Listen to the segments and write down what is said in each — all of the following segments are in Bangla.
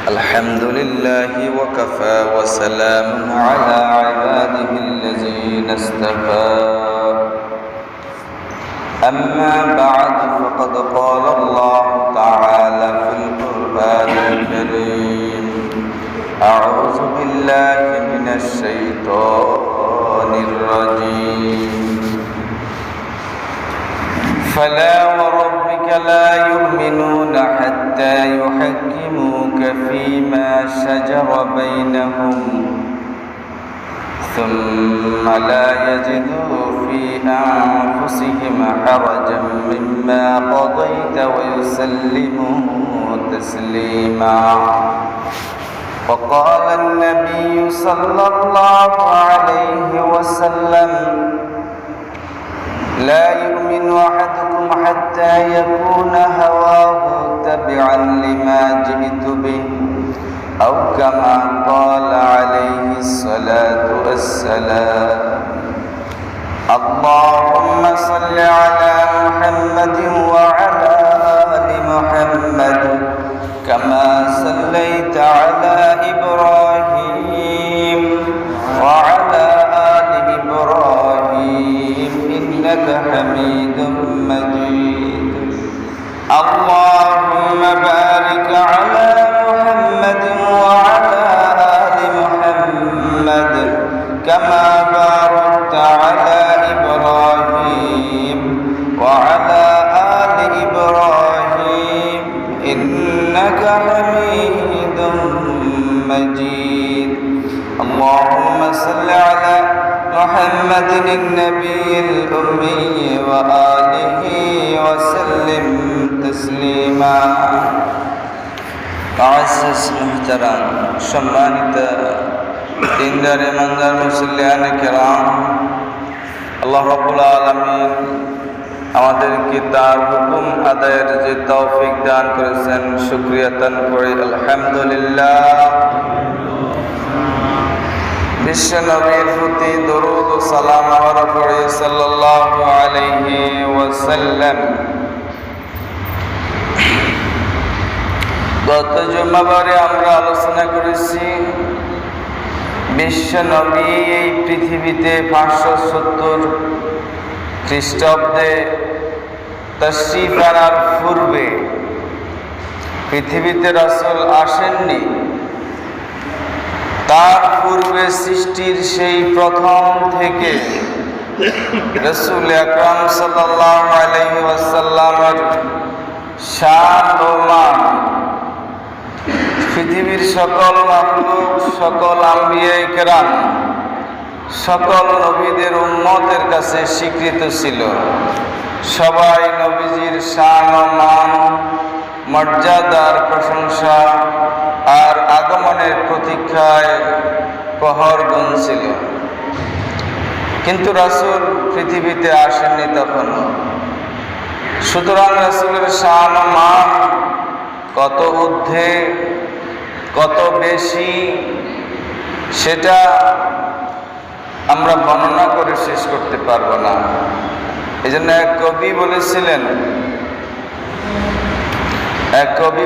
الحمد لله وكفى وسلام على عباده الذين اصطفى أما بعد فقد قال الله تعالى في القرآن الكريم أعوذ بالله من الشيطان الرجيم فلا وربك لا يؤمنون حتى يحكموك فيما شجر بينهم ثم لا يجدوا في أنفسهم حرجا مما قضيت ويسلموا تسليما. وقال النبي صلى الله عليه وسلم لا يؤمن أحدكم حتى يكون هواه تبعا لما جئت به أو كما قال عليه الصلاة والسلام. اللهم صل على محمد وعلى آل محمد كما صليت على إبراهيم وعلى آل إبراهيم إنك حميد مجيد. اللهم بارك على محمد وعلى آل محمد كما باركت على إبراهيم وعلى آل إبراهيم إنك حميد مجيد. اللهم صل على محمد النبي الأمي وآله وسلم تسليما. معزز محترم সম্মানিত দিনদার ইমানদার মুসলিয়ান কিরাম, আল্লাহ রাব্বুল আলামিন আমাদেরকে তার হুকুম আদায়ের যে তৌফিক দান করেছেন, শুকরিয়া দান করি আলহামদুলিল্লাহ। বিশ্ব নবীর প্রতি দরুদ ও সালাম আমরা পড়ি সাল্লাল্লাহু আলাইহি ওয়াসাল্লাম। গত জুমাবারে আমরা আলোচনা করেছি বিশ্ব নবী এই পৃথিবীতে 570 খ্রিস্টাব্দে তাশরীফ আনার পূর্বে পৃথিবীতে রাসূল আসেননি। তার পূর্বে সৃষ্টির সেই প্রথম থেকে রাসূল আকরাম সাল্লাল্লাহু আলাইহি ওয়াসাল্লামের শান ও মান পৃথিবীর সকল মাখলুক, সকল আম্বিয়া কেরাম, সকল নবীদের উম্মতের কাছে স্বীকৃত ছিল। সবাই নবীজির শান ও মান, মর্যাদার প্রশংসা আর আগমনের প্রতীক্ষায় প্রহর গুনছিল। কিন্তু রাসূল পৃথিবীতে আসেননি তখন। সুতরাং রাসূলের শান ও মান কত ঊর্ধ্বে, কত বেশি, সেটা আমরা বর্ণনা করে শেষ করতে পারবো না। এই জন্য এক কবি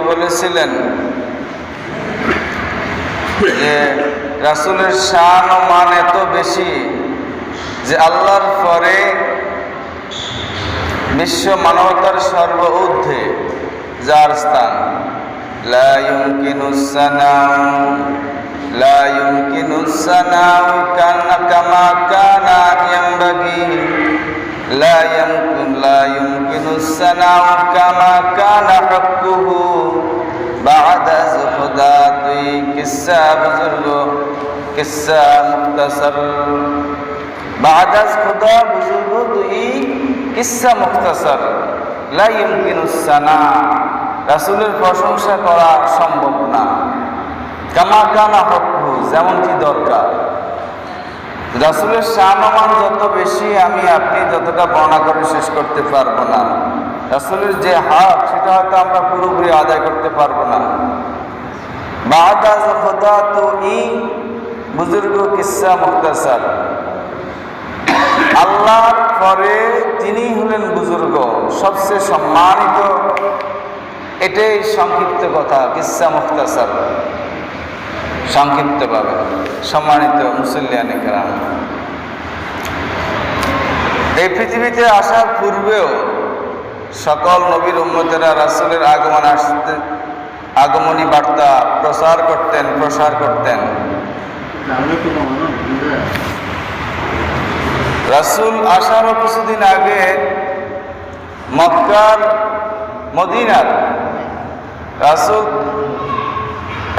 বলেছিলেন যে রাসূলের শান ও মান এত বেশি যে আল্লাহর পরে বিশ্ব মানবতার সর্ব ঊর্ধ্বে যার স্থান। লা ইউমকিনুস সানাউ কামা কানা ইয়ামবাগি লা ইউমকিনুস সানাউ কামা কানা হাক্কুহু বা'দা খুদা তুই কিসসা বুজুর্গ কিসসা মুখতাসার বা'দা খুদা বুজুর্গ তুই কিসসা মুখতাসার লা ইউমকিনুস সানা। রাসূলের প্রশংসা করা সম্ভব না। কামা কানা হক্কু, যেমন কি দরকার। রাসূলের শান ও মান যত বেশি আমি আপনি যতটা বর্ণনা করে শেষ করতে পারবো না। রাসূলের যে হক সেটা হয়তো আমরা পুরোপুরি আদায় করতে পারবো না। বা'দা খুদা তো ই বুজুর্গ কিসসা মুখতাসার, আল্লাহর পরে তিনি হলেন বুজুর্গ, সবচেয়ে সম্মানিত। এটাই সংক্ষিপ্ত কথা, কিসসা মুখতাসার। সংক্ষিপ্তভাবে। সম্মানিত মুসল্লিয়ানে কেরাম, এই পৃথিবীতে আসার পূর্বেও সকল নবীর উম্মতেরা রাসূলের আগমনী বার্তা প্রসার করতেন। রাসূল আসারও কিছুদিন আগে মক্কার মদিনার রাসূল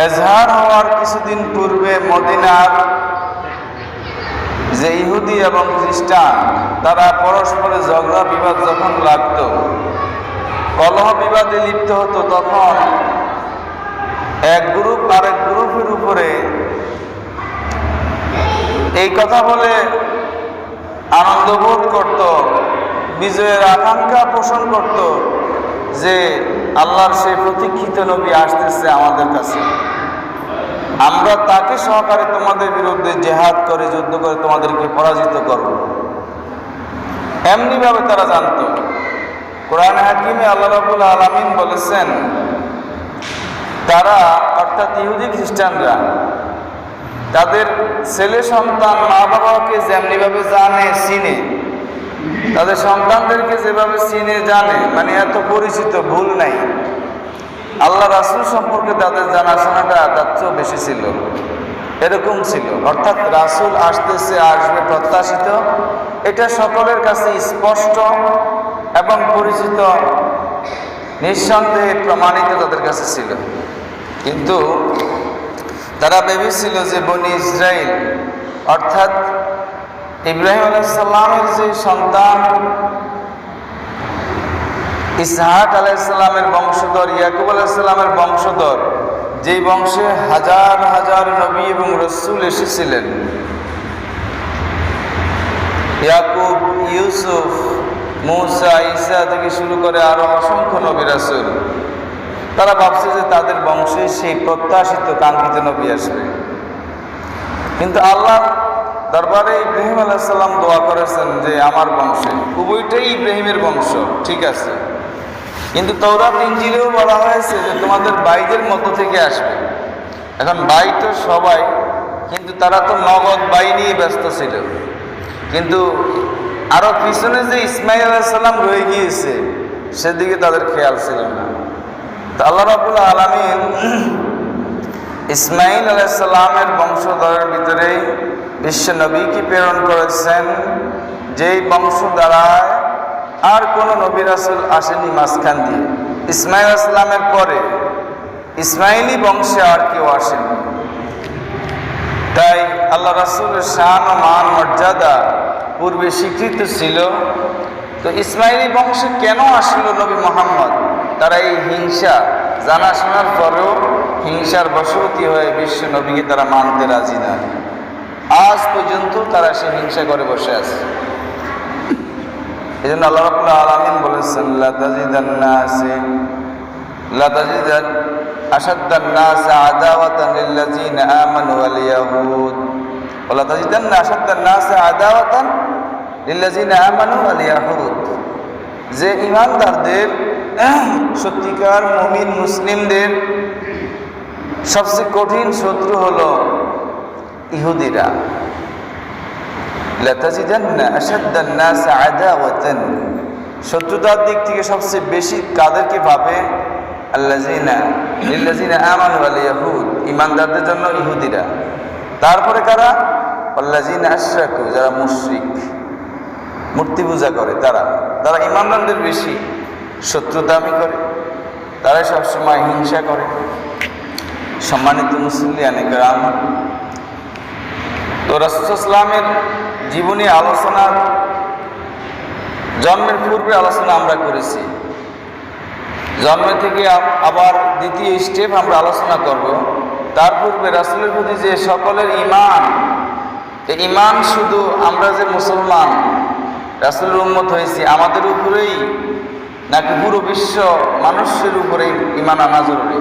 এজহার হওয়ার কিছুদিন পূর্বে মদিনার যে ইহুদি এবং খ্রিস্টান তারা পরস্পরে ঝগড়া বিবাদ যখন লাগত, কলহ বিবাদে লিপ্ত হতো, তখন এক গ্রুপ আরেক গ্রুপের উপরে এই কথা বলে আনন্দবোধ করত, বিজয়ের আকাঙ্ক্ষা পোষণ করত যে আল্লাহর সেই প্রতীক্ষিত নবী আসতেছে আমাদের কাছে, আমরা তাকে সহকারে তোমাদের বিরুদ্ধে জেহাদ করে যুদ্ধ করে তোমাদেরকে পরাজিত করব। এমনিভাবে তারা জানত। কোরআন হাকিমে আল্লাহ রাব্বুল আলামিন বলেছেন, তারা অর্থাৎ ইহুদি খ্রিস্টানরা তাদের ছেলে সন্তান মা বাবাকে যেমনিভাবে জানে চিনে, তাদের সন্তানদেরকে যেভাবে চিনে জানে, মানে এত পরিচিত, ভুল নাই, আল্লাহ রাসূল সম্পর্কে তাদের জানাশোনাটা তার চেয়েও বেশি ছিল। এরকম ছিল, অর্থাৎ রাসূল আসবে প্রত্যাশিত, এটা সকলের কাছে স্পষ্ট এবং পরিচিত, নিঃসন্দেহে প্রমাণিত তাদের কাছে ছিল। কিন্তু তারা ভেবেছিল যে বনি ইসরাইল অর্থাৎ ইব্রাহিম আলাইহিস সালামের যে সন্তান ইসহাক আলাইহিস সালামের বংশধর, ইয়াকুব আলাইহিস সালামের বংশধর, যেই বংশে হাজার হাজার নবী এবং রাসূল এসেছিলেন, ইয়াকুব, ইউসুফ, মূসা, ঈসা থেকে শুরু করে আরো অসংখ্য নবী রাসূল, তারা ভাবছে যে তাদের বংশে সেই প্রত্যাশিত কাঙ্ক্ষিত নবী আসবে। কিন্তু আল্লাহ দরবারে ইব্রাহিম আলাইহিস সালাম দোয়া করেছেন যে আমার বংশে, উভয়টাই ইব্রাহিমের বংশ, ঠিক আছে, কিন্তু তাওরাত ইনজিলেও বলা হয়েছে যে তোমাদের ভাইদের মধ্য থেকে আসবে। এখন ভাই তো সবাই, কিন্তু তারা তো নগদ ভাই নিয়ে ব্যস্ত ছিল, কিন্তু আরো পিছনে যে ইসমাইল আলাইহিস সালাম রয়ে গিয়েছে সেদিকে তাদের খেয়াল ছিল না। তো আল্লাহ রাব্বুল আলামিন ইসমাইল আলাইহিস সালামের বংশধরের ভিতরে বিশ্ব নবীকে প্রেরণ করেছেন, যেই বংশ দ্বারায় আর কোনো নবী রাসূল আসেনি মাঝখান দিয়ে। ইসমাইল আলাইহিস সালামের পরে ইসমাইলি বংশে আর কেউ আসেনি। তাই আল্লাহ রাসূলের শান ও মান মর্যাদা পূর্বে স্বীকৃত ছিল। তো ইসমাইলি বংশে কেন আসলো নবী মুহাম্মদ? তারা এই হিংসা জানাশোনার পরেও হিংসার বশবর্তী হয়ে বিশ্ব নবীকে তারা মানতে রাজি না। আজ পর্যন্ত তারা সে হিংসা করে বসে আছে। এই জন্য আল্লাহ রাব্বুল আলামিন বলেছেন, লা তাজিদান আশাদ্দান নাস আদাওয়াতান লিল্লাযিনা আমানু ওয়াল ইয়াহুদ ওয়া লা তাজিদান্না আশাদ্দান নাস আদাওয়াতান লিল্লাযিনা আমানু ওয়াল ইয়াহুদ। যে ঈমানদারদের, সত্যিকার মুমিন মুসলিমদের সবচেয়ে কঠিন শত্রু হলো ইহুদিরা। লা তাজিদান্না আশাদ্দান নাস আদাওয়াতান, শত্রুতার দিক থেকে সবচেয়ে বেশি কাদেরকে পাবে? লিল্লাযিনা আমানু ওয়াল ইয়াহুদ, ঈমানদারদের জন্য ইহুদিরা। তারপরে কারা? আল্লাযিনা আশরাকু, যারা মুশরিক, মূর্তি পূজা করে, তারা ঈমানদারদের বেশি শত্রুতামি করে, তারাই সবসময় হিংসা করে। সম্মানিত মুসলিয়ানে কেরাম, তো রাসূল সাল্লাল্লাহু আলাইহি ওয়াসাল্লামের জীবনী আলোচনার জন্মের পূর্বে আলোচনা আমরা করেছি। জন্মের থেকে আবার দ্বিতীয় স্টেপ আমরা আলোচনা করব। তার পূর্বে রাসূলের প্রতি যে সকলের ঈমান, এই ঈমান শুধু আমরা যে মুসলমান রাসূলের উম্মত হয়েছি আমাদের উপরেই, নাকি পুরো বিশ্ব মানুষের উপরেই ঈমান আনা জরুরি?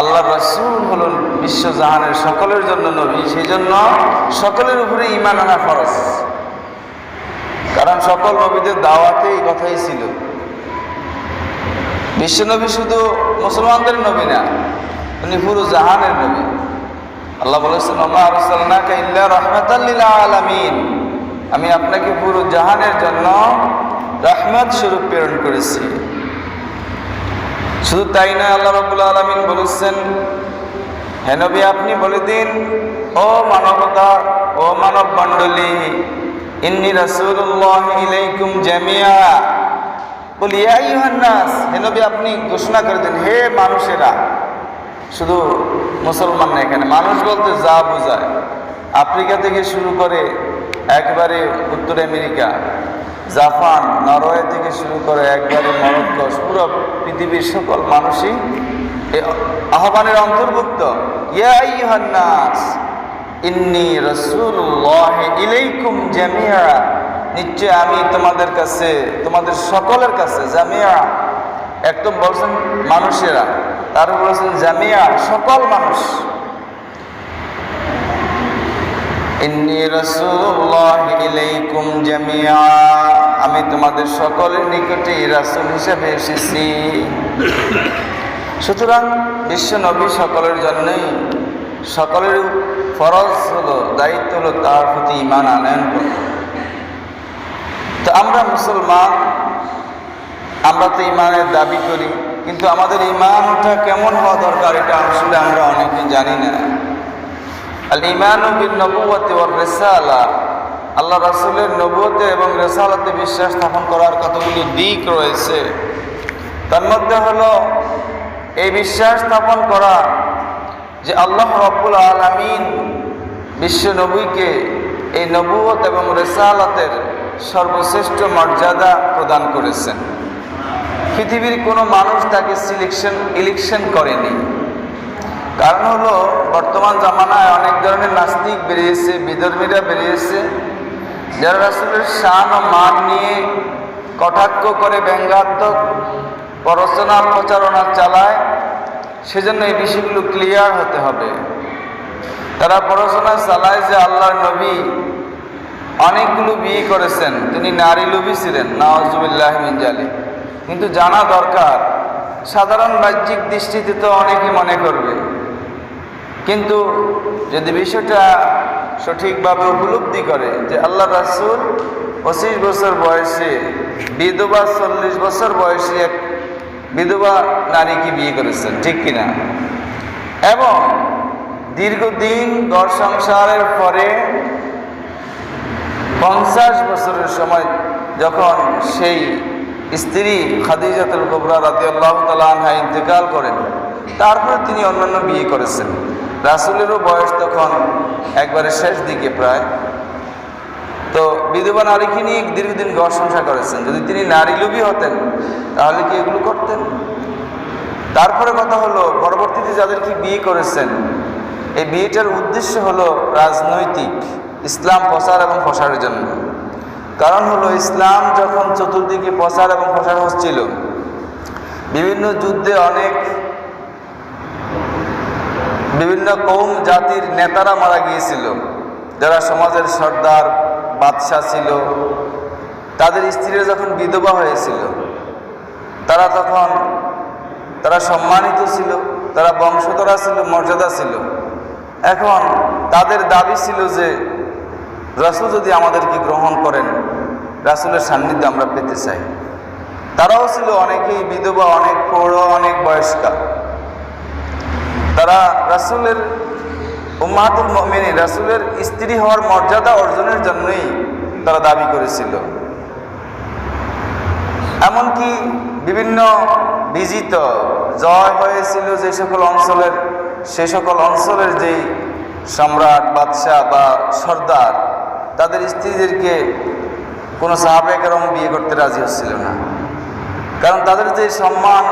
আল্লাহ রাসূল হলেন বিশ্বজাহানের সকলের জন্য নবী, সেই জন্য সকলের উপরে ঈমান আনা ফরজ। কারণ সকল নবীদের দাওয়াতে এই কথাই ছিল। বিশ্বনবী শুধু মুসলমানদের নবী না, উনি পুরো জাহানের নবী। আল্লাহ বলেছেন ওমা আরসালনাকা ইল্লা রাহমাতাল লিল আলামিন, আমি আপনাকে পুরো জাহানের জন্য রহমত স্বরূপ প্রেরণ করেছি। শুধু তাই না, আল্লাহ রাব্বুল আলামিন বলেছেন, হে নবী আপনি বলে দিন, ও মানবতা, ও মানব মণ্ডলী, ইন্নী রাসূলুল্লাহ ইলাইকুম জামিয়া, বলি ইয়া আইয়ুহান নাস, হে নবী আপনি ঘোষণা করে দিন, হে মানুষেরা। শুধু মুসলমান না, এখানে মানুষ বলতে যা বোঝায়, আফ্রিকা থেকে শুরু করে একবারে উত্তর আমেরিকা, জাপান, নরওয়ে থেকে শুরু করে একবারে মরক্কো, পুরো পৃথিবীর সকল মানুষই এই আহ্বানের অন্তর্ভুক্ত। ইয়া আইয়ুহান নাস ইন্নী রাসূলুল্লাহ ইলাইকুম জামিয়া, নিশ্চয় আমি তোমাদের কাছে, তোমাদের সকলের কাছে, জামিয়া একদম বলছেন মানুষেরা, তারপর বলেছেন জামিয়া সকল মানুষ। ইন্নী রাসূলুল্লাহ ইলাইকুম জামিয়া, আমি তোমাদের সকলের নিকটে রাসূল হিসেবে এসেছি। সুতরাং বিশ্ব নবী সকলের জন্যই, সকলের ফরজ হলো, দায়িত্ব হলো তার প্রতি ঈমান আনয়ন করা। তো আমরা মুসলমান, আমরা তো ঈমানের দাবি করি, কিন্তু আমাদের ঈমানটা কেমন হওয়া দরকার এটা আসলে আমরা অনেকে জানি না। আল ঈমানু বিন নবুওয়াতি ওয়ার রিসালা, আল্লাহ রাসূলের নবুয়তে এবং রিসালাতে বিশ্বাস স্থাপন করার কতগুলো দিক রয়েছে। তার মধ্যে হলো এই বিশ্বাস স্থাপন করা যে আল্লাহ রাব্বুল আলামিন বিশ্ব নবীকে এই নবুয়ত এবং রিসালাতের সর্বশ্রেষ্ঠ মর্যাদা প্রদান করেছেন। পৃথিবীর কোনো মানুষ তাকে ইলেকশন করেনি। কারণ হলো বর্তমান জামানায় অনেক ধরনের নাস্তিক বেরিয়েছে, বিধর্মীরা বেরিয়েছে, যারা রাসূলের শান ও মান নিয়ে কটাক্ষ করে ব্যঙ্গাত্মক প্রচারণা চালায়। সেজন্য এই বিষয়গুলো ক্লিয়ার হতে হবে। তারা প্রচারণা চালায় যে আল্লাহর নবী অনেকগুলো বিয়ে করেছেন, তিনি নারী লোভী ছিলেন, নাউজুবিল্লাহি মিন জালিক। কিন্তু জানা দরকার, সাধারণ বাহ্যিক দৃষ্টিতে তো অনেকে মনে করবে, কিন্তু যদি বিষয়টা সঠিকভাবে উপলব্ধি করে যে আল্লাহ রাসূল 25 বছর বয়সে বিধবা, 40 বছর বয়সে এক বিধবা নারীকে বিয়ে করেছেন, ঠিক কিনা? এবং দীর্ঘদিন ঘর সংসারের পরে 50 বছরের সময় যখন সেই স্ত্রী খাদিজাতুল কুবরা রাদিয়াল্লাহু তাআলা আনহা ইন্তেকাল করেন, তারপরে তিনি অন্যান্য বিয়ে করেছেন। রাসূলেরও বয়স তখন একবারে শেষ দিকে প্রায়। তো বিধবা নারীকে নিয়ে দীর্ঘদিন ঘর সংসার করেছেন। যদি তিনি নারী লোভী হতেন তাহলে কি এগুলো করতেন? তারপরে কথা হলো, পরবর্তীতে যাদেরকে বিয়ে করেছেন, এই বিয়েটার উদ্দেশ্য হলো রাজনৈতিক, ইসলাম প্রচার এবং প্রসারের জন্য। কারণ হলো ইসলাম যখন চতুর্দিকে প্রচার এবং প্রসার হচ্ছিল, বিভিন্ন যুদ্ধে বিভিন্ন কৌম জাতির নেতারা মারা গিয়েছিল, যারা সমাজের সর্দার বাদশাহ ছিল। তাদের স্ত্রীরা যখন বিধবা হয়েছিল, তারা সম্মানিত ছিল, তারা বংশধরা ছিল, মর্যাদা ছিল। এখন তাদের দাবি ছিল যে রাসূল যদি আমাদেরকে গ্রহণ করেন, রাসূলের সান্নিধ্য আমরা পেতে চাই। তারাও ছিল অনেকেই বিধবা, অনেক প্রৌঢ়, অনেক বয়স্কা। তারা রাসূলের উম্মাহাতুল মুমিনিন, রাসূলের স্ত্রী হওয়ার মর্যাদা অর্জনের জন্যই তারা দাবি করেছিল। এমনকি বিভিন্ন বিজিত জয় হয়েছিল সে সকল অঞ্চলের যেই সম্রাট, বাদশাহ বা সর্দার, তাদের স্ত্রীদেরকে কোনো সাহাবায়ে কেরাম বিয়ে করতে রাজি হচ্ছিল না। কারণ তাদের যে সম্মান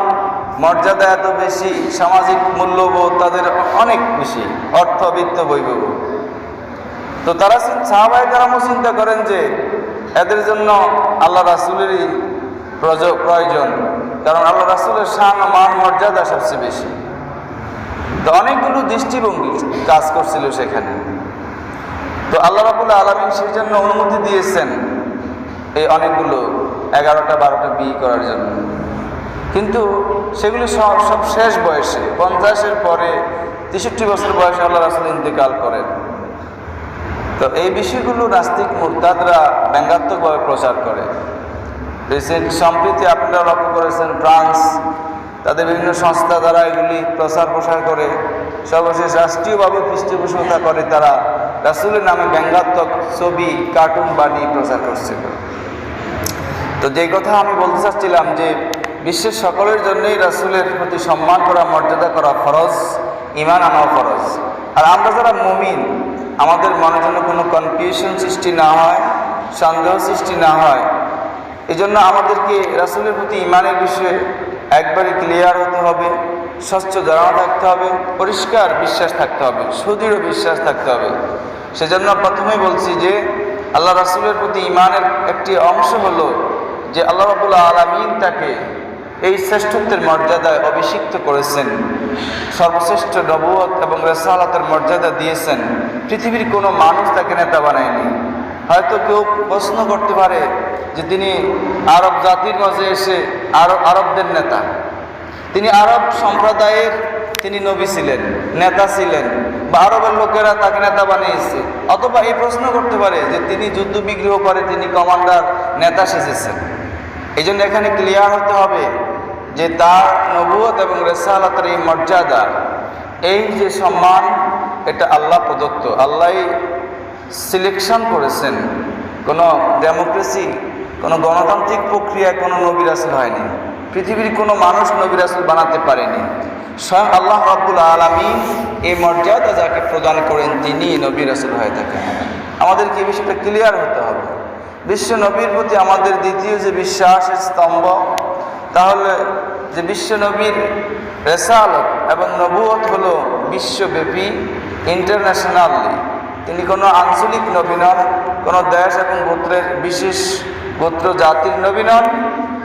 মর্যাদা এত বেশি, সামাজিক মূল্যবোধ তাদের অনেক বেশি, অর্থবিত্ত বৈভব। তো তারা সাহাবায়ে কেরামও চিন্তা করেন যে এদের জন্য আল্লাহ রাসূলেরই প্রয়োজন, কারণ আল্লাহ রাসূলের শান ও মান মর্যাদা সবচেয়ে বেশি। তো অনেকগুলো দৃষ্টিভঙ্গি কাজ করছিল সেখানে। তো আল্লাহ রাব্বুল আলামিন সেই জন্য অনুমতি দিয়েছেন এই অনেকগুলো 11টা 12টা বিয়ে করার জন্য। কিন্তু সেগুলি সব শেষ বয়সে 50-এর পরে 63 বছর বয়সে আল্লাহ রাসূল ইন্তেকাল করেন। তো এই বিষয়গুলো নাস্তিক মুরতাদরা ব্যঙ্গাত্মকভাবে প্রচার করে। সম্প্রতি আপনারা লক্ষ্য করেছেন ফ্রান্স তাদের বিভিন্ন সংস্থা দ্বারা এগুলি প্রচার প্রসার করে, সর্বশেষ রাষ্ট্রীয়ভাবে পৃষ্ঠপোষকতা করে তারা রাসূলের নামে ব্যঙ্গাত্মক ছবি কার্টুন বানিয়ে প্রচার করছিল। তো যেই কথা আমি বলতে চাচ্ছিলাম যে বিশ্বের সকলের জন্যই রাসূলের প্রতি সম্মান করা, মর্যাদা করা ফরজ, ঈমান আনাও ফরজ। আর আমরা যারা মুমিন, আমাদের মনের জন্য কোনো কনফিউশন সৃষ্টি না হয়, সন্দেহ সৃষ্টি না হয়, এই জন্য আমাদেরকে রাসূলের প্রতি ঈমানের বিষয়ে একবারে ক্লিয়ার হতে হবে, স্বচ্ছ ধারণা থাকতে হবে, পরিষ্কার বিশ্বাস থাকতে হবে, সুদৃঢ় বিশ্বাস থাকতে হবে। সেজন্য প্রথমেই বলছি যে আল্লাহ রাসূলের প্রতি ঈমানের একটি অংশ হলো যে আল্লাহ রাব্বুল আলামিন তাকে এই শ্রেষ্ঠত্বের মর্যাদায় অভিষিক্ত করেছেন, সর্বশ্রেষ্ঠ নবুয়ত এবং রিসালাতের মর্যাদা দিয়েছেন। পৃথিবীর কোনো মানুষ তাকে নেতা বানায়নি। হয়তো কেউ প্রশ্ন করতে পারে যে তিনি আরব জাতির মাঝে এসে আরবদের নেতা, তিনি আরব সম্প্রদায়ের তিনি নবী ছিলেন, নেতা ছিলেন, বা আরবের লোকেরা তাকে নেতা বানিয়েছে। অথবা এই প্রশ্ন করতে পারে যে তিনি যুদ্ধ বিগ্রহ করে তিনি কমান্ডার, নেতা সেজেছেন। এই জন্য এখানে ক্লিয়ার হতে হবে যে তার নবুয়ত এবং রিসালাতের এই মর্যাদা, এই যে সম্মান, এটা আল্লাহ প্রদত্ত, আল্লাহ সিলেকশন করেছেন। কোনো ডেমোক্রেসি, কোনো গণতান্ত্রিক প্রক্রিয়ায় কোনো নবী রাসূল হয়নি। পৃথিবীর কোনো মানুষ নবী রাসূল বানাতে পারেনি। স্বয়ং আল্লাহ রাব্বুল আলামিন এই মর্যাদা যাকে প্রদান করেন তিনি নবী রাসূল হয়ে থাকেন। আমাদেরকে এই বিষয়টা ক্লিয়ার হতে হবে। বিশ্ব নবীর প্রতি আমাদের দ্বিতীয় যে বিশ্বাসের স্তম্ভ, তাহলে যে বিশ্ব নবীর রিসালাত এবং নবুয়ত হলো বিশ্বব্যাপী, ইন্টারন্যাশনালি। তিনি কোনো আঞ্চলিক নবী নন, কোনো দেশ এবং গোত্রের বিশেষ গোত্র জাতির নবী নন।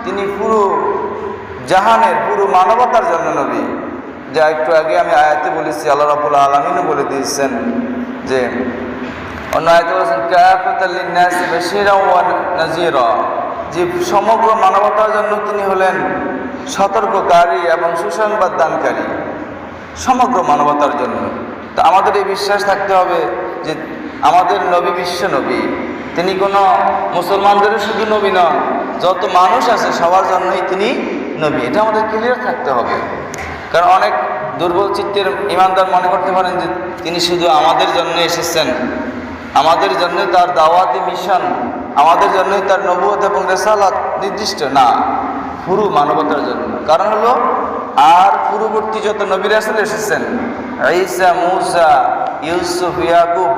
তিনি পুরো জাহানের, পুরো মানবতার জন্য নবী। যা একটু আগে আমি আয়াতে বলেছি, আল্লাহ রাব্বুল আলামিনও বলে দিয়েছেন যে অন্য আয়াতে বলেছেন কাফাতাল লিন্নাসি বাশীরাও ওয়া নাযীরা, যে সমগ্র মানবতার জন্য তিনি হলেন সতর্ককারী এবং সুসংবাদ দানকারী, সমগ্র মানবতার জন্য। তো আমাদের এই বিশ্বাস থাকতে হবে যে আমাদের নবী বিশ্ব নবী, তিনি কোনো মুসলমানদেরও শুধু নবী নন, যত মানুষ আছে সবার জন্যই তিনি নবী। এটা আমাদের ক্লিয়ার থাকতে হবে। কারণ অনেক দুর্বল চিত্তের ইমানদার মনে করতে পারেন যে তিনি শুধু আমাদের জন্য এসেছেন, আমাদের জন্য তার দাওয়াতি মিশন, আমাদের জন্যই তার নবুয়ত এবং রিসালাত নির্দিষ্ট না, পুরো মানবতার জন্য। কারণ হলো আর পূর্ববর্তী যত নবী রাসূল এসেছেন, ঈসা, মূসা, ইউসুফ, ইয়াকুব,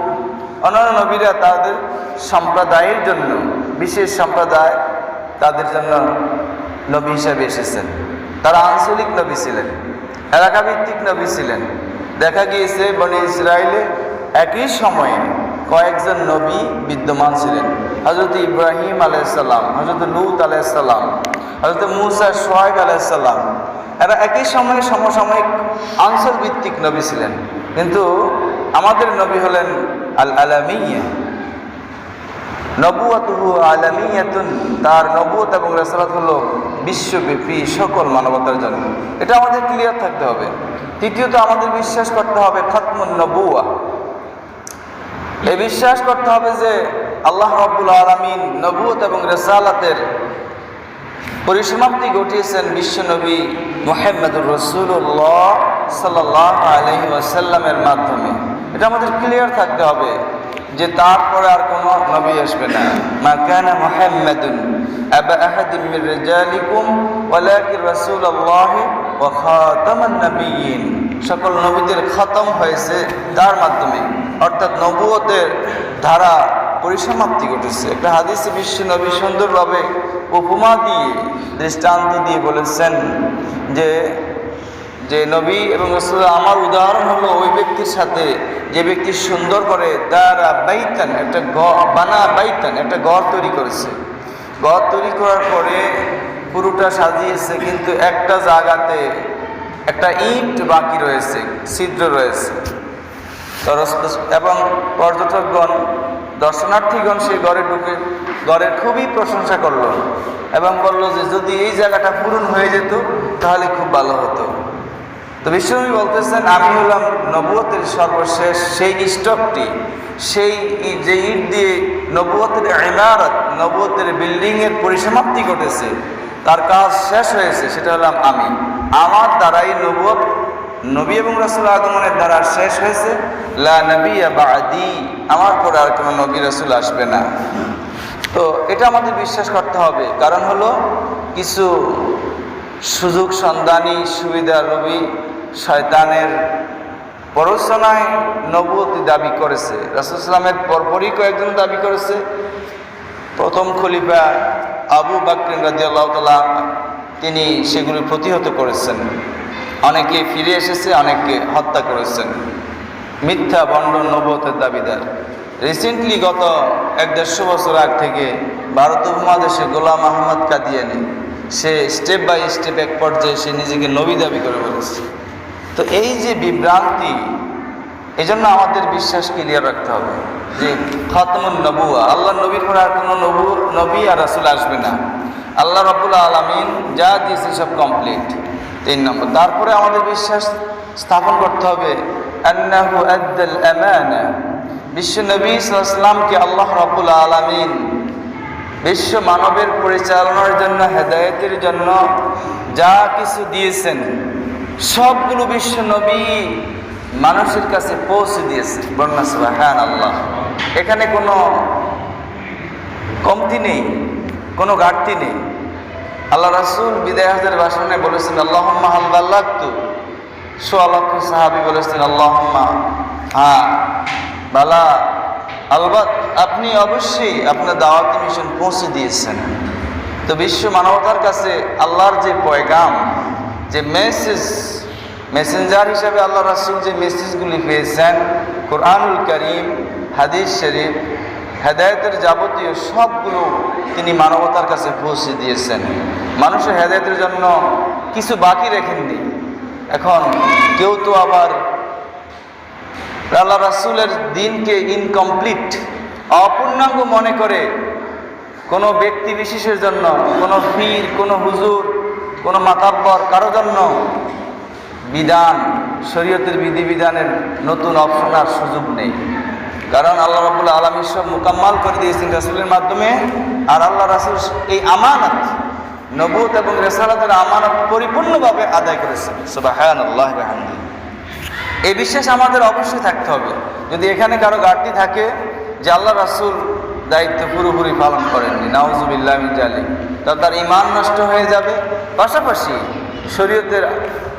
অন্যান্য নবীরা তাদের সম্প্রদায়ের জন্য, বিশেষ সম্প্রদায়, তাদের জন্য নবী হিসেবে এসেছেন। তারা আঞ্চলিক নবী ছিলেন, এলাকাভিত্তিক নবী ছিলেন। দেখা গিয়েছে বনি ইসরায়েলে একই সময়ে কয়েকজন নবী বিদ্যমান ছিলেন। হযরত ইব্রাহিম আলাইহিস সালাম, হযরত লূত আলাইহিস সালাম, হযরত মূসা, শুআয়ব আলাইহিস সালাম, এরা একই সময়ে সমসাময়িক আঞ্চলভিত্তিক নবী ছিলেন। কিন্তু আমাদের নবী হলেন আল আলামিয়্যা, নবুওয়াতুহু আলামিয়াতুন, তার নবুয়ত এবং রিসালাত হলো বিশ্বব্যাপী সকল মানবতার জন্য। এটা আমাদের ক্লিয়ার থাকতে হবে। তৃতীয়ত আমাদের বিশ্বাস করতে হবে খাতমুন নবুওয়া। এই বিশ্বাস করতে হবে যে আল্লাহ রাব্বুল আলামিন নবুয়ত এবং রিসালাতের পরিসমাপ্তি ঘটিয়েছেন বিশ্বনবী মুহাম্মদুর রাসূলুল্লাহ সাল্লাল্লাহু আলাইহি ওয়াসাল্লামের মাধ্যমে। এটা আমাদের ক্লিয়ার থাকতে হবে যে তারপরে আর কোনো নবী আসবে না। মা কানা মুহাম্মাদুন আবা আহাদিন মির রিজালিকুম ওয়ালাকিন রাসূলুল্লাহি ওয়া খাতামান নাবিয়্যিন। সকল নবীদের খতম হয়েছে তার মাধ্যমে, অর্থাৎ নবুয়তের ধারা পরিসমাপ্তি ঘটেছে। একটা হাদিসে বিশ্ব নবী সুন্দরভাবে উপমা দিয়ে, দৃষ্টান্ত দিয়ে বলেছেন যে নবী এবং রাসূল আমার উদাহরণ হলো ওই ব্যক্তির সাথে যে ব্যক্তি সুন্দর করে দারা বাইতান, একটা বাইতান, একটা ঘর তৈরি করেছে। ঘর তৈরি করার পরে পুরোটা সাজিয়েছে, কিন্তু একটা জায়গাতে একটা ইট বাকি রয়েছে, ছিদ্র রয়েছে। এবং পর্যটকগণ দর্শনার্থীগণ সেই ঘরে ঢুকে ঘরের খুবই প্রশংসা করলো এবং বলল যে যদি এই জায়গাটা পূরণ হয়ে যেত তাহলে খুব ভালো হতো। তো বিশ্বনবী বলতেছেন, আমি হলাম নবুয়তের সর্বশেষ সেই স্টকটি, সেই যে ইট দিয়ে নবুয়তের ইমারত, নবুয়তের বিল্ডিংয়ের পরিসমাপ্তি ঘটেছে, তার কাজ শেষ হয়েছে, সেটা হলাম আমি। আমার দ্বারাই নবুয়ত, নবী এবং রাসূল আগমনের দ্বারা শেষ হয়েছে। লা নবিয়্যা বা'দি, আমার পরে আর কোনো নবী রাসূল আসবে না। তো এটা আমাদের বিশ্বাস করতে হবে। কারণ হলো কিছু সুযোগ সন্ধানী, সুবিধা লোভী শয়তানের প্ররোচনায় নবুয়তি দাবি করেছে। রাসূল সাল্লামের পরপরই কয়েকজন দাবি করেছে। প্রথম খলিফা আবু বকর রাদিয়াল্লাহু তাআলা তিনি সেগুলি প্রতিহত করেছেন। অনেকে ফিরে এসেছে, অনেককে হত্যা করেছেন। মিথ্যা ভণ্ড নবুয়তের দাবিদার। রিসেন্টলি গত 1-150 বছর আগ থেকে ভারত উপমহাদেশে গোলাম আহমদ কাদিয়ানি, সে স্টেপ বাই স্টেপ এক পর্যায়ে সে নিজেকে নবী দাবি করে বলেছে। তো এই যে বিভ্রান্তি, এই জন্য আমাদের বিশ্বাস ক্লিয়ার রাখতে হবে যে খাতামুন নবুয়া, আল্লাহ নবীর পরে আর কোনো নবী আর রাসূল আসবে না। আল্লাহ রাব্বুল আলামিন যা দিয়েছে সব কমপ্লিট। 3 নম্বর, তারপরে আমাদের বিশ্বাস স্থাপন করতে হবে আন্নাহু আদ্দাল আমানা, বিশ্ব নবী সাল্লাল্লাহু আলাইহি ওয়াসাল্লামকে আল্লাহ রাব্বুল আলামিন বিশ্ব মানবের পরিচালনার জন্য, হেদায়েতের জন্য যা কিছু দিয়েছেন সবগুলো বিশ্ব নবী মানুষের কাছে পৌঁছে দিয়েছে। বলনা সুবহানাল্লাহ। এখানে কোনো কমতি নেই, কোনো ঘাটতি নেই। আল্লাহ রাসূল বিদায় হজের ভাষণে বলেছেন, আল্লাহুম্মা হাল বাল্লাগতু। 100 লক্ষ সাহাবী বলেছেন, আল্লাহুম্মা, হ্যাঁ বালা, আলবাত আপনি অবশ্যই আপনার দাওয়াতি মিশন পৌঁছে দিয়েছেন। তো বিশ্ব মানবতার কাছে আল্লাহর যে পয়গাম, যে মেসেঞ্জার হিসাবে আল্লাহ রাসূল যে মেসেজগুলি পেয়েছেন, কোরআনুল কারীম, হাদিস শরীফ, হেদায়েতের যাবতীয় সবগুলো তিনি মানবতার কাছে পৌঁছে দিয়েছেন। মানুষের হেদায়েতের জন্য কিছু বাকি রেখেননি। এখন কেউ তো আবার আল্লাহ রাসূলের দিনকে ইনকমপ্লিট, অপূর্ণাঙ্গ মনে করে কোনো ব্যক্তি বিশেষের জন্য, কোনো পীর, কোনো হুজুর, কোনো মাতাব্বর কারো জন্য বিধান, শরীয়তের বিধিবিধানের নতুন অপশন আর সুযোগ নেই। কারণ আল্লাহ রাব্বুল আলামিন সব মুকাম্মাল করে দিয়েছেন রাসূলের মাধ্যমে। আর আল্লাহ রাসূল এই আমানত, নবুয়ত এবং রিসালাতের আমানত পরিপূর্ণভাবে আদায় করেছেন। সুবহানাল্লাহি ওয়া বিহামদিহি। এই বিশ্বাস আমাদের অবশ্যই থাকতে হবে। যদি এখানে কারো ঘাটতি থাকে যে আল্লাহ রাসূল দায়িত্ব পুরোপুরি পালন করেননি, নাউযুবিল্লাহি মিন যালিক, তার ঈমান নষ্ট হয়ে যাবে। পাশাপাশি শরীয়তের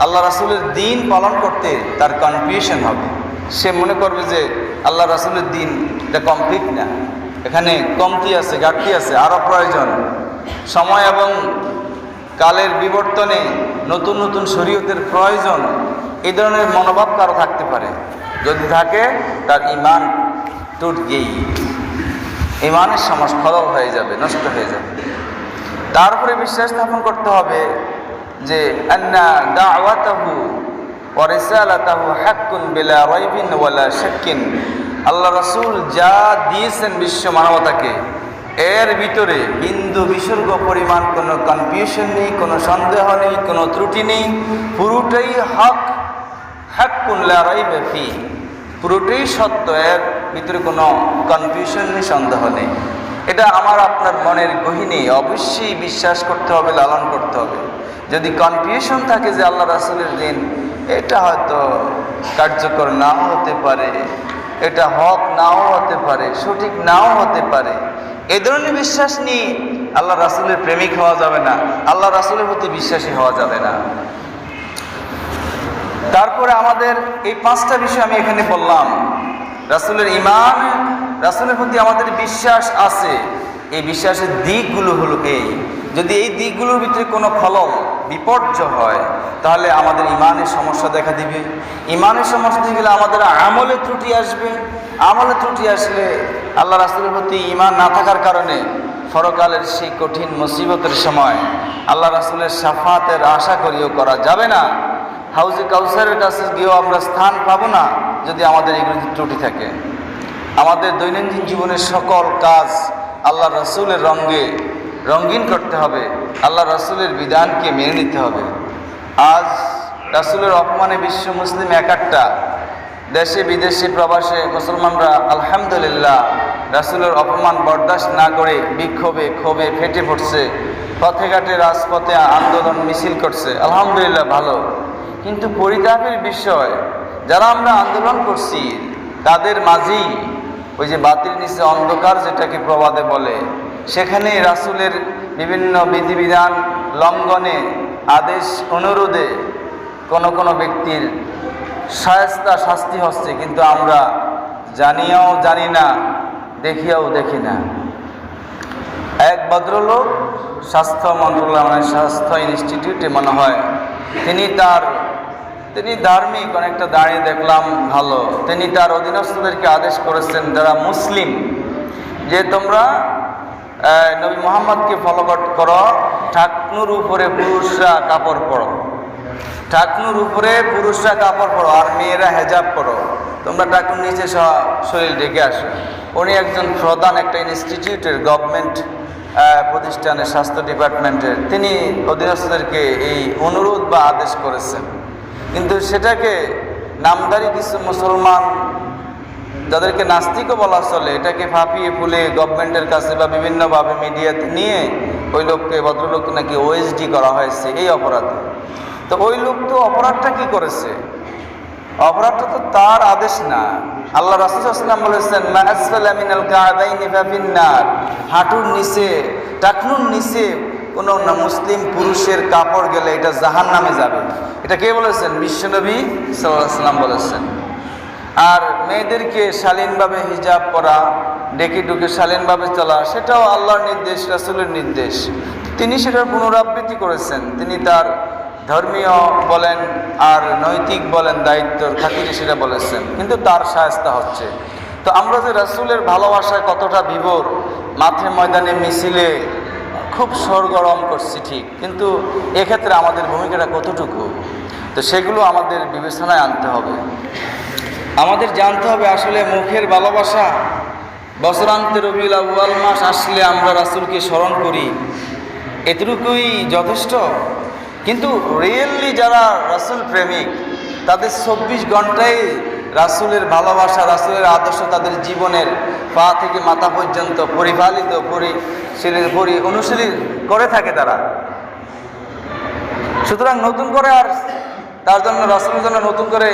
আল্লাহ রাসূলের দিন পালন করতে তার কনফিউশন হবে। সে মনে করবে যে আল্লাহ রাসূলের দিন এটা কমপ্লিট না, এখানে কমতি আছে, ঘাটতি আছে, আরও প্রয়োজন। সময় এবং কালের বিবর্তনে নতুন নতুন শরীয়তের প্রয়োজন, এই ধরনের মনোভাব কারো থাকতে পারে। যদি থাকে তার ঈমান টুট গেই, ঈমানের সমস্যা খলল হয়ে যাবে, নষ্ট হয়ে যাবে। তারপরে বিশ্বাস স্থাপন করতে হবে যে আন্না দাওয়াতাহু ওয়া রিসালাতাহু হাক্কুন বিলা রাইবিন ওয়ালা শাক্কিন। আল্লাহ রাসূল যা দিয়েছেন বিশ্ব মানবতাকে, এর ভিতরে বিন্দু বিসর্গ পরিমাণ কোনো কনফিউশন নেই, কোনো সন্দেহ নেই, কোনো ত্রুটি নেই। পুরোটাই হক, হাক্কুন লা রাইবা ফি, পুরোটাই সত্য, এর ভিতরে কোনো কনফিউশন নেই, সন্দেহ নেই। এটা আমার আপনার মনের গহীনে অবশ্যই বিশ্বাস করতে হবে, লালন করতে হবে। যদি কনফিউশন থাকে যে আল্লাহ রাসূলের দিন এটা হয়তো কার্যকর নাও হতে পারে, এটা হক নাও হতে পারে, সঠিক নাও হতে পারে, এই ধরনের বিশ্বাস নিয়ে আল্লাহ রাসূলের প্রেমিক হওয়া যাবে না, আল্লাহ রাসূলের প্রতি বিশ্বাসী হওয়া যাবে না। তারপরে আমাদের এই 5টা বিষয় আমি এখানে বললাম। রাসূলের ঈমান, রাসূলের প্রতি আমাদের বিশ্বাস আছে, এই বিশ্বাসের দিকগুলো হলো এই। যদি এই দিকগুলোর ভিতরে কোনো খলল, বিপর্যয় হয়, তাহলে আমাদের ঈমানের সমস্যা দেখা দিবে। ঈমানের সমস্যা দিয়ে গেলে আমাদের আমলে ত্রুটি আসবে। আমলে ত্রুটি আসলে আল্লাহ রাসূলের প্রতি ঈমান না থাকার কারণে পরকালের সেই কঠিন মুসিবতের সময় আল্লাহ রাসূলের শাফাতের আশা করিও করা যাবে না। হাউজে কাউসারের কাছে গিয়েও আমরা স্থান পাবো না যদি আমাদের এগুলো ত্রুটি থাকে। আমাদের দৈনন্দিন জীবনের সকল কাজ আল্লাহ রসুলের রঙে রঙিন করতে হবে, আল্লাহ রসুলের বিধানকে মেনে নিতে হবে। আজ রাসূলের অপমানে বিশ্ব মুসলিম একাট্টা, দেশে বিদেশে প্রবাসে মুসলমানরা আলহামদুলিল্লাহ রাসূলের অপমান বরদাস্ত না করে বিক্ষোভে ক্ষোভে ফেটে পড়ছে, পথে ঘাটে রাজপথে আন্দোলন মিছিল করছে, আলহামদুলিল্লাহ ভালো। কিন্তু পরিতাপের বিষয়, যারা আমরা আন্দোলন করছি তাদের মাঝেই ওই যে বাতির নিচে অন্ধকার যেটাকে প্রবাদে বলে, সেখানে রাসূলের বিভিন্ন বিধিবিধান লঙ্ঘনে আদেশ অনুরোধে কোনো ব্যক্তির শাস্তি হচ্ছে, কিন্তু আমরা জানিয়াও জানি না, দেখিয়াও দেখি না। এক ভদ্রলোক স্বাস্থ্য মন্ত্রণালয় মানে স্বাস্থ্য ইনস্টিটিউটে মনে হয় তিনি ধার্মিক, অনেকটা দাঁড়িয়ে দেখলাম ভালো। তিনি তার অধীনস্থদেরকে আদেশ করেছেন যারা মুসলিম, যে তোমরা নবী মুহাম্মদকে ফলো করো, ঢাকনুর উপরে পুরুষরা কাপড় পরো, ঢাকনুর উপরে পুরুষরা কাপড় পরো আর মেয়েরা হেজাব পরো, তোমরা ঢাকনুর নিচে শরীর ঢেকে আসো। উনি একজন প্রধান একটা ইনস্টিটিউটের গভর্নমেন্ট প্রতিষ্ঠানের স্বাস্থ্য ডিপার্টমেন্টের, তিনি অধীনস্থদেরকে এই অনুরোধ বা আদেশ করেছেন। কিন্তু সেটাকে নামধারী কিছু মুসলমান, যাদেরকে নাস্তিকও বলা চলে, এটাকে ফাঁপিয়ে ফুলে গভর্নমেন্টের কাছে বা বিভিন্নভাবে মিডিয়াতে নিয়ে ওই লোককে, ভদ্রলোককে নাকি ওএসডি করা হয়েছে এই অপরাধে। তো ওই লোক তো অপরাধটা কি করেছে? অপরাধটা তো তার আদেশ না। আল্লাহ রাসূল সাল্লাল্লাহু আলাইহি ওয়াসাল্লাম বলেছেন, মা আসফালা মিনাল কা'বাইনি ফাফিন্নার, হাঁটুর নিচে টাকনুর নিচে কোনো মুসলিম পুরুষের কাপড় গেলে এটা জাহান্নামে যাবে। এটা কে বলেছেন? বিশ্বনবী সাল্লাল্লাহু আলাইহি ওয়াসাল্লাম বলেছেন। আর মেয়েদেরকে শালীনভাবে হিজাব পরা, ডেকে ডুকে শালীনভাবে চলা, সেটাও আল্লাহর নির্দেশ, রাসূলের নির্দেশ। তিনি সেটার পুনরাবৃত্তি করেছেন। তিনি তার ধর্মীয় বলেন আর নৈতিক বলেন দায়িত্বর খাতিরে সেটা বলেছেন, কিন্তু তার শায়েস্তা হচ্ছে। তো আমরা যে রাসূলের ভালোবাসায় কতটা বিভোর, মাঠে ময়দানে মিছিলে খুব সরগরম করছি ঠিক, কিন্তু এক্ষেত্রে আমাদের ভূমিকাটা কতটুকু, তো সেগুলো আমাদের বিবেচনায় আনতে হবে। আমাদের জানতে হবে আসলে মুখের ভালোবাসা, বছরান্তে রবিউল আউয়াল মাস আসলে আমরা রাসূলকে স্মরণ করি, এতটুকুই যথেষ্ট? কিন্তু রিয়েলি যারা রাসূল প্রেমিক, তাদের 24 ঘন্টায় রাসূলের ভালোবাসা, রাসূলের আদর্শ তাদের জীবনের পা থেকে মাথা পর্যন্ত পরিপালিত অনুশীলন করে থাকে তারা। সুতরাং নতুন করে আর তার জন্য, রাসূলের জন্য নতুন করে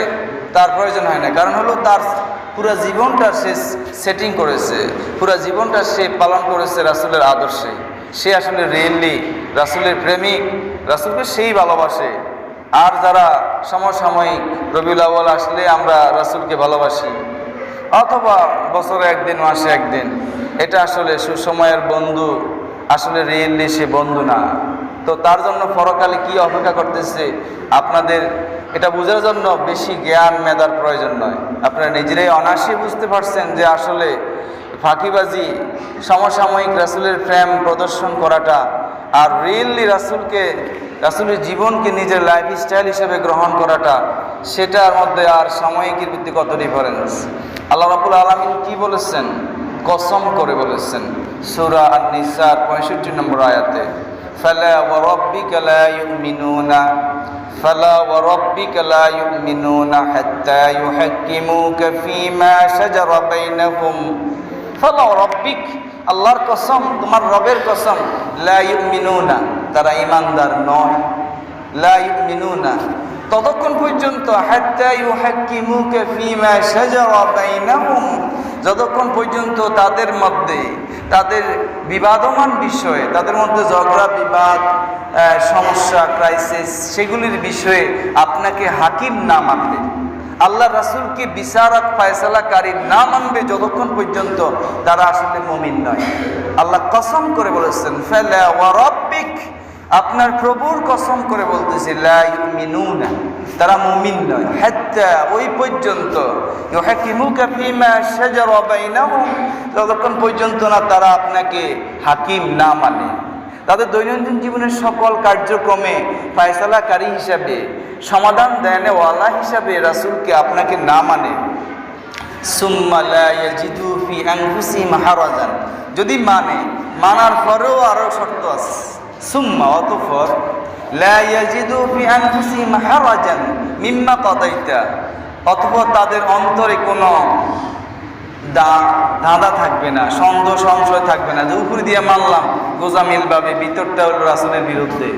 তার প্রয়োজন হয় না। কারণ হলো তার পুরো জীবনটা সে সেটিং করেছে, পুরো জীবনটা সে পালন করেছে রাসূলের আদর্শে। সে আসলে রিয়েলি রাসূলের প্রেমিক, রাসূলকে সেই ভালোবাসে। আর যারা সমসাময়িক রবিউল আউয়াল আসলে আমরা রাসূলকে ভালোবাসি, অথবা বছরে একদিন মাসে একদিন, এটা আসলে সুসময়ের বন্ধু, আসলে রিয়েলি সে বন্ধু না। তো তার জন্য পরকালে কি অপেক্ষা করতেছে আপনাদের এটা বোঝার জন্য বেশি জ্ঞান মেধার প্রয়োজন নয়। আপনারা নিজেরাই অনায়াসে বুঝতে পারছেন যে আসলে ফাঁকিবাজি, সমসাময়িক রাসূলের প্রেম প্রদর্শন করাটা আর রিয়েলি রাসূলের জীবনকে নিজের লাইফস্টাইল হিসেবে গ্রহণ করাটা, সেটার মধ্যে আর সাময়িকের ভিত্তি কত ডিফারেন্স। আল্লাহ রাব্বুল আলামিন কি বলেছেন? কসম করে বলেছেন সূরা আন-নিসার 65 নম্বর আয়াতে, ফালা ওয়া রাব্বিকা লা ইউমিনুনা হাত্তা ইউহাক্কিমুকা ফীমা শাজারা বাইনাহুম। ফালা ওয়া রাব্বিক, আল্লাহর কসম, তোমার রবের কসম, লা ইউমিনুনা, তারা ঈমানদার নয়, লা ইউমিনুনা ততক্ষণ পর্যন্ত, হাত্তা ইউহাক্কিমুকা ফীমা শাজারা বাইনাহুম, যতক্ষণ পর্যন্ত তাদের মধ্যে, তাদের বিবাদমান বিষয়ে, তাদের মধ্যে ঝগড়া বিবাদ, সমস্যা, ক্রাইসিস, সেগুলির বিষয়ে আপনাকে হাকিম না মানবে, আল্লাহ রাসূলকে বিচারক ফয়সালাকারী না মানবে, যতক্ষণ পর্যন্ত তারা আসলে মুমিন নয়। আল্লাহ কসম করে বলেছেন, ফালা ওয়া রাব্বিক, আপনার প্রভুর কসম করে বলতেছে, লা ইউমিনুনা, তারা মুমিন নয়, হাত্তা, ওই পর্যন্ত, ইউহাক্কিমুকা ফীমা শাজারা বাইনাহুম, যতক্ষণ পর্যন্ত না তারা আপনাকে হাকিম না মানে, তাদের দৈনন্দিন জীবনের সকল কার্যক্রমে ফয়সালাকারী হিসাবে, সমাধান দেনওয়ালা হিসাবে রাসূলকে আপনাকে না মানে। সুম্মা লা ইয়াজিদু ফি আনফুসিহিম হারাজান, যদি মানার পরেও আরো শর্ত আছে, সুম্মা অতঃপর লা ইয়াজিদু ফি আনফুসিহিম হারাজান মিম্মা কাদাইতা, অতঃপর তাদের অন্তরে কোনো ধাঁধা থাকবে না, সন্দেহ সংশয় থাকবে না যে উপরে দিয়ে মানলাম গোজামিল ভাবে ভিতরটা হলো রাসূলের বিরুদ্ধে।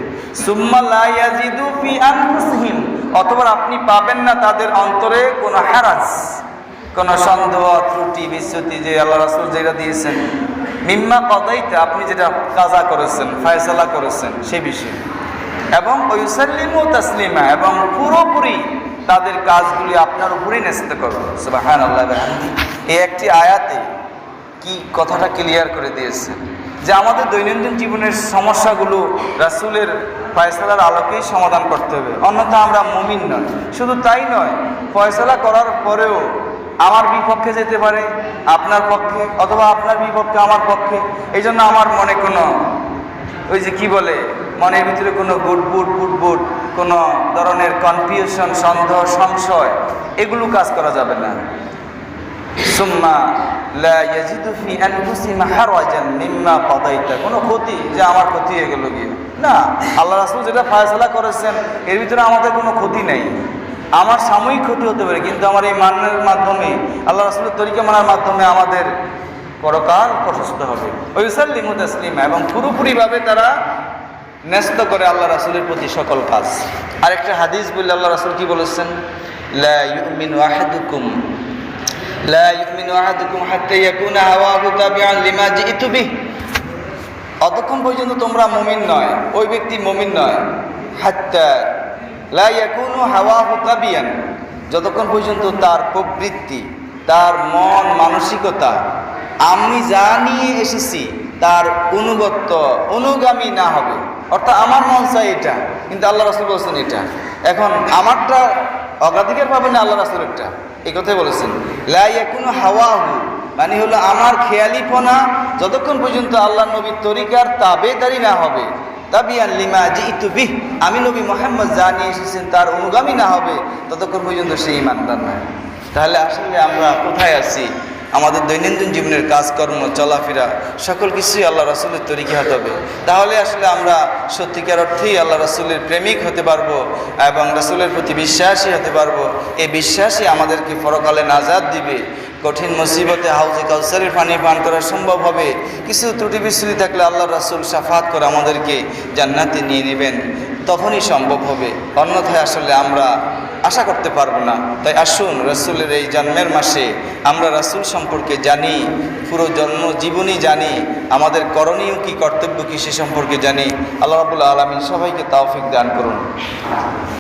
সুম্মা লা ইয়াজিদু ফি আনফুসিহিম, অতঃপর আপনি পাবেন না তাদের অন্তরে কোনো হারাজ, কোনো সন্দেহ ত্রুটি বিচ্যুতি, যে আল্লাহ রাসূল যেটা দিয়েছেন মিম্মা কাদাইতা, আপনি যেটা কাজা করেছেন ফয়সালা করেছেন সেই বিষয়ে, এবং ওয়ুসাল্লিমু তাসলিমা, এবং পুরোপুরি তাদের কাজগুলি আপনার উপরেই ন্যস্ত করবে। সুবহানাল্লাহ। এই একটি আয়াতে কি কথাটা ক্লিয়ার করে দিয়েছে যে আমাদের দৈনন্দিন জীবনের সমস্যাগুলো রাসূলের ফয়সালার আলোকেই সমাধান করতে হবে, অন্যথা আমরা মুমিন নয়। শুধু তাই নয়, ফয়সালা করার পরেও আমার বিপক্ষে যেতে পারে, আপনার পক্ষে, অথবা আপনার বিপক্ষে আমার পক্ষে। এই জন্য আমার মনে কোনো ওই যে কি বলে, মনের ভিতরে কোনো বুট কোনো ধরনের কনফিউশন, সন্দেহ, সংশয়, এগুলো কাজ করা যাবে না। সুম্মা লা ইয়াজিদু ফি আনফুসিহিম হারাজান মিম্মা কাদাইতা, কোনো ক্ষতি যে আমার ক্ষতি হয়ে গেল গিয়ে না, আল্লাহ রাসূল যেটা ফয়সালা করেছেন এর ভিতরে আমাদের কোনো ক্ষতি নেই। আমার সাময়িক ক্ষতি হতে পারে, কিন্তু আমার এই মানের মাধ্যমে, আল্লাহ রাসূলের তরিকা মানার মাধ্যমে আমাদের পরকাল প্রশস্ত হবে। ওয়ুসাল্লিমু তাসলিমা, এবং পুরোপুরিভাবে তারা ন্যস্ত করে আল্লাহ রাসূলের প্রতি সকল কাজ। আরেকটা হাদিস বললে আল্লাহ রাসূল কি বলেছেন, লা ইউমিনু আহাদুকুম হাত্তা ইয়াকুনা হাওয়াহু তাবিআন লিমা জিইতু বিহ, অতক্ষণ পর্যন্ত তোমরা মুমিন নয়, ওই ব্যক্তি মুমিন নয়, হাত্তা লা ইয়াকুনু হাওয়াহু তাবিআন, যতক্ষণ পর্যন্ত তার প্রবৃত্তি, তার মন মানসিকতা আমি যা নিয়ে এসেছি তার অনুগামী না হবে। অর্থাৎ আমার মন চাই এটা, কিন্তু আল্লাহ রাসূল বলছেন এটা, এখন আমারটা অগ্রাধিকার পাবে না, আল্লাহ রাসূলেরটা, এই কথাই বলেছেন। লা ইয়াকুনু হাওয়াহু মানে হলো আমার খেয়ালিপনা যতক্ষণ পর্যন্ত আল্লাহ নবীর তরিকার তাবেদারি না হবে, তাবিআন লিমা জিইতু বিহ, আমি নবী মুহাম্মদ যা নিয়ে এসেছেন তার অনুগামী না হবে, ততক্ষণ পর্যন্ত সে ঈমানদার নয়। তাহলে আসলে আমরা কোথায় আছি? আমাদের দৈনন্দিন জীবনের কাজকর্ম, চলাফেরা, সকল কিছুই আল্লাহ রাসূলের তরিকা হতে হবে। তাহলে আসলে আমরা সত্যিকার অর্থেই আল্লাহ রাসূলের প্রেমিক হতে পারবো এবং রাসূলের প্রতি বিশ্বাসী হতে পারবো। এই বিশ্বাসই আমাদেরকে পরকালে নাজাত দিবে। কঠিন মুসিবতে হাউজে কাউসারের পানি পান করা সম্ভব হবে। কিছু ত্রুটি বিচ্যুতি থাকলে আল্লাহ রাসূল শাফাত করে আমাদেরকে জান্নাতে নিয়ে নেবেন, তখনই সম্ভব হবে, অন্যথায় আসলে আমরা আশা করতে পারবো না। তাই আসুন রাসূলের এই জন্মের মাসে আমরা রাসূল সম্পর্কে জানি, পুরো জীবনী জানি, আমাদের করণীয় কি, কর্তব্য কি সে সম্পর্কে জানি। আল্লাহ রাব্বুল আলামিন সবাইকে তৌফিক দান করুন।